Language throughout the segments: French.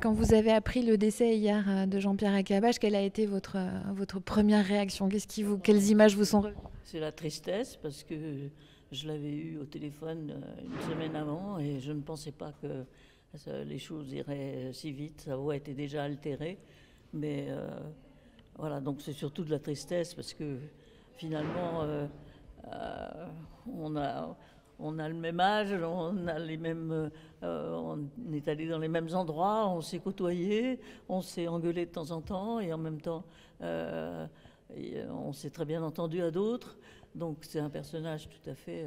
Quand vous avez appris le décès hier de Jean-Pierre Accabache, quelle a été votre première réaction? Quelles images vous sont revenues? C'est la tristesse parce que je l'avais eu au téléphone une semaine avant et je ne pensais pas que les choses iraient si vite. Sa voix était déjà altérée. Mais voilà, donc c'est surtout de la tristesse parce que finalement, euh, on a, on a le même âge, on a les mêmes, on est allé dans les mêmes endroits, on s'est côtoyé, on s'est engueulé de temps en temps et en même temps, euh, on s'est très bien entendu à d'autres. Donc c'est un personnage tout à fait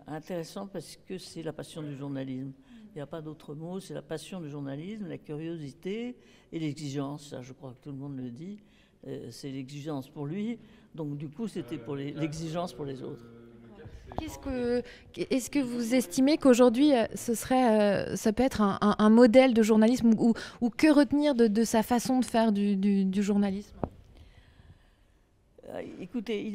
intéressant parce que c'est la passion du journalisme. Il n'y a pas d'autre mot, c'est la passion du journalisme, la curiosité et l'exigence. Ça, je crois que tout le monde le dit. C'est l'exigence pour lui. Donc du coup, c'était pour l'exigence pour les autres. Est-ce que vous estimez qu'aujourd'hui, ça peut être un modèle de journalisme ou que retenir de sa façon de faire du journalisme? Écoutez,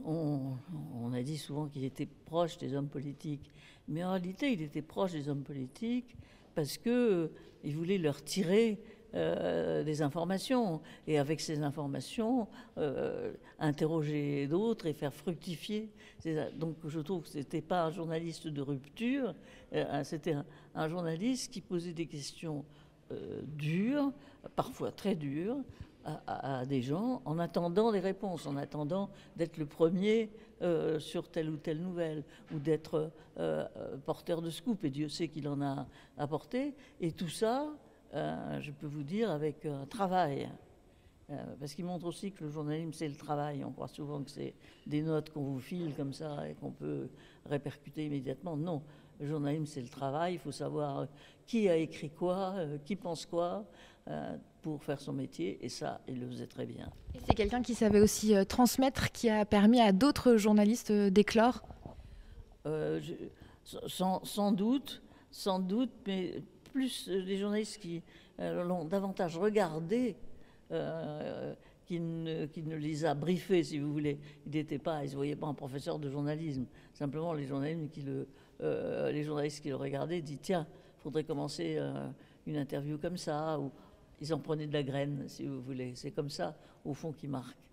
on a dit souvent qu'il était proche des hommes politiques, mais en réalité, il était proche des hommes politiques parce que il voulait leur tirer des informations et avec ces informations interroger d'autres et faire fructifier. Donc je trouve que c'était pas un journaliste de rupture, c'était un journaliste qui posait des questions dures, parfois très dures, à des gens en attendant des réponses, en attendant d'être le premier sur telle ou telle nouvelle ou d'être porteur de scoop. Et Dieu sait qu'il en a apporté. Et tout ça, je peux vous dire, avec un travail. Parce qu'il montre aussi que le journalisme, c'est le travail. On croit souvent que c'est des notes qu'on vous file comme ça et qu'on peut répercuter immédiatement. Non, le journalisme, c'est le travail. Il faut savoir qui a écrit quoi, qui pense quoi, pour faire son métier. Et ça, il le faisait très bien. Et c'est quelqu'un qui savait aussi transmettre, qui a permis à d'autres journalistes d'éclore. Euh, je- sans doute, mais plus les journalistes qui l'ont davantage regardé qui ne les a briefés, si vous voulez. Il ne se voyait pas un professeur de journalisme. Simplement, les journalistes qui le regardaient disent tiens, il faudrait commencer une interview comme ça. Ou ils en prenaient de la graine, si vous voulez. C'est comme ça, au fond, qui marque.